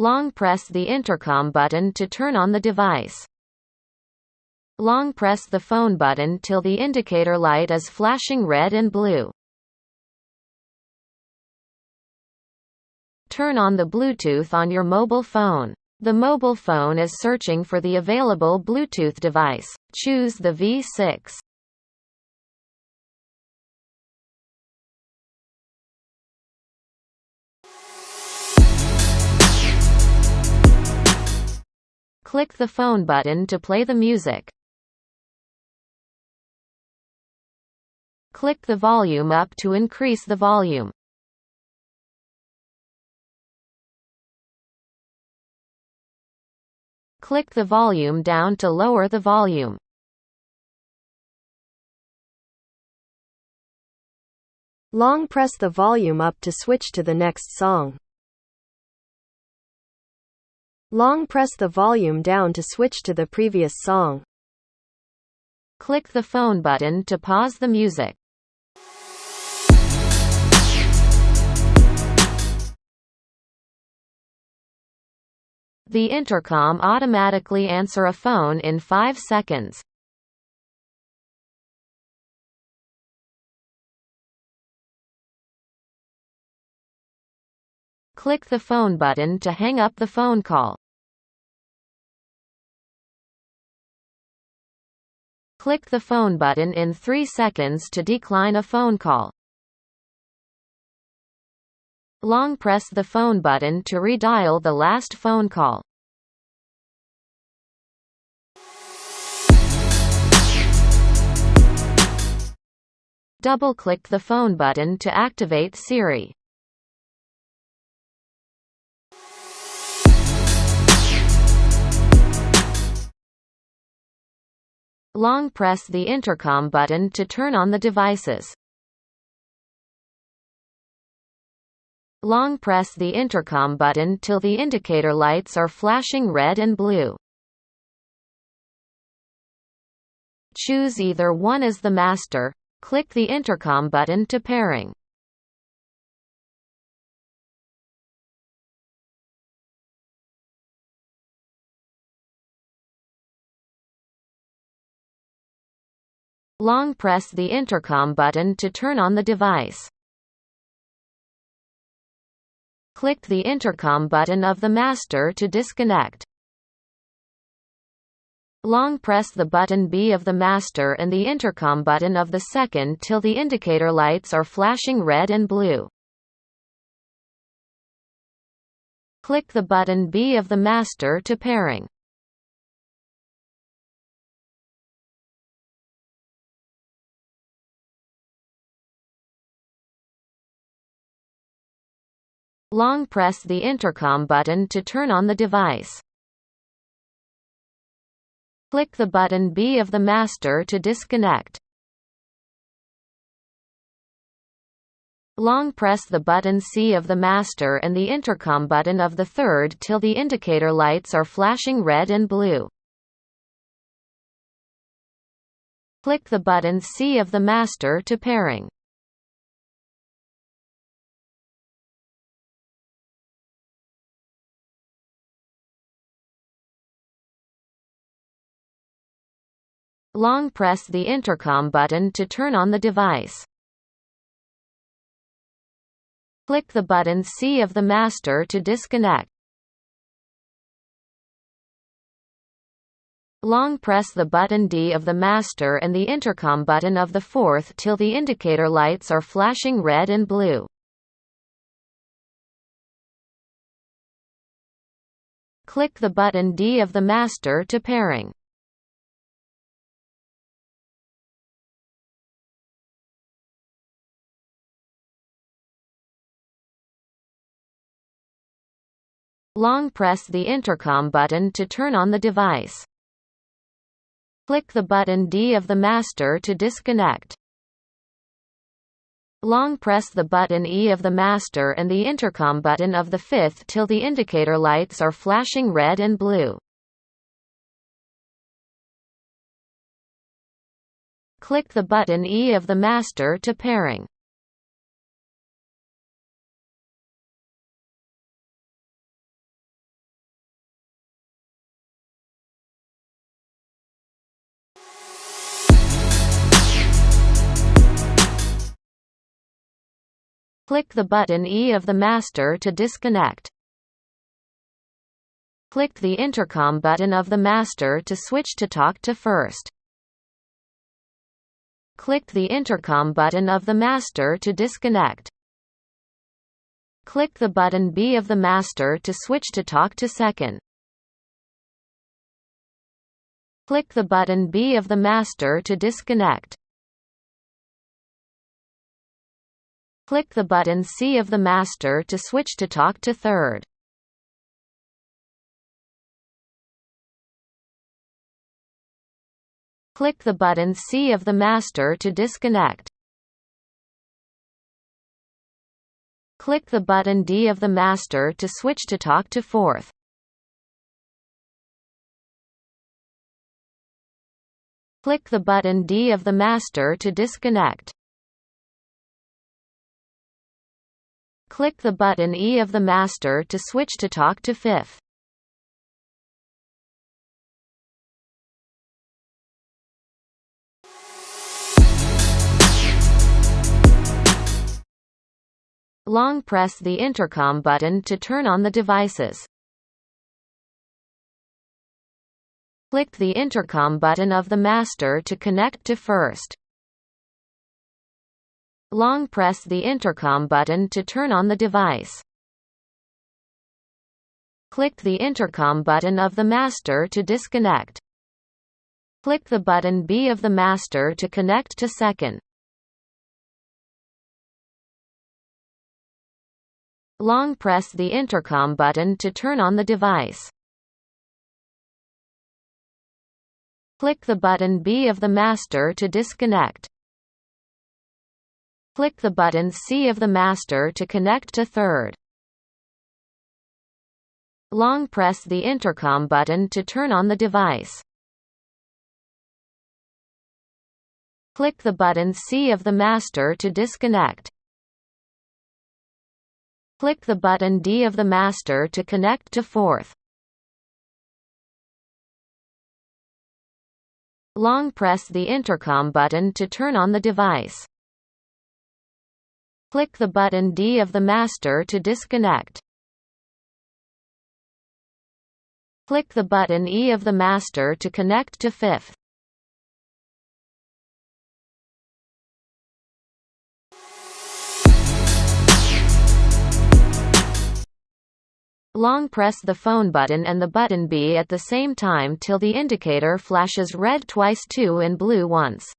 Long press the intercom button to turn on the device. Long press the phone button till the indicator light is flashing red and blue. Turn on the Bluetooth on your mobile phone. The mobile phone is searching for the available Bluetooth device. Choose the V6. Click the phone button to play the music. Click the volume up to increase the volume. Click the volume down to lower the volume. Long press the volume up to switch to the next song. Long press the volume down to switch to the previous song. Click the phone button to pause the music. The intercom automatically answers a phone in 5 seconds. Click the phone button to hang up the phone call. Click the phone button in 3 seconds to decline a phone call. Long press the phone button to redial the last phone call. Double-click the phone button to activate Siri. Long press the intercom button to turn on the devices. Long press the intercom button till the indicator lights are flashing red and blue. Choose either one as the master. Click the intercom button to pairing. Long press the intercom button to turn on the device. Click the intercom button of the master to disconnect. Long press the button B of the master and the intercom button of the second till the indicator lights are flashing red and blue. Click the button B of the master to pairing. Long press the intercom button to turn on the device. Click the button B of the master to disconnect. Long press the button C of the master and the intercom button of the third till the indicator lights are flashing red and blue. Click the button C of the master to pairing. Long press the intercom button to turn on the device. Click the button C of the master to disconnect. Long press the button D of the master and the intercom button of the fourth till the indicator lights are flashing red and blue. Click the button D of the master to pairing. Long press the intercom button to turn on the device. Click the button D of the master to disconnect. Long press the button E of the master and the intercom button of the fifth till the indicator lights are flashing red and blue. Click the button E of the master to pairing. Click the button E of the master to disconnect. Click the intercom button of the master to switch to talk to first. Click the intercom button of the master to disconnect. Click the button B of the master to switch to talk to second. Click the button B of the master to disconnect. Click the button C of the master to switch to talk to third. Click the button C of the master to disconnect. Click the button D of the master to switch to talk to fourth. Click the button D of the master to disconnect. Click the button E of the master to switch to talk to fifth. Long press the intercom button to turn on the devices. Click the intercom button of the master to connect to first. Long press the intercom button to turn on the device. Click the intercom button of the master to disconnect. Click the button B of the master to connect to second. Long press the intercom button to turn on the device. Click the button B of the master to disconnect. Click the button C of the master to connect to third. Long press the intercom button to turn on the device. Click the button C of the master to disconnect. Click the button D of the master to connect to fourth. Long press the intercom button to turn on the device. Click the button D of the master to disconnect. Click the button E of the master to connect to fifth. Long press the phone button and the button B at the same time till the indicator flashes red twice, 2 and blue once.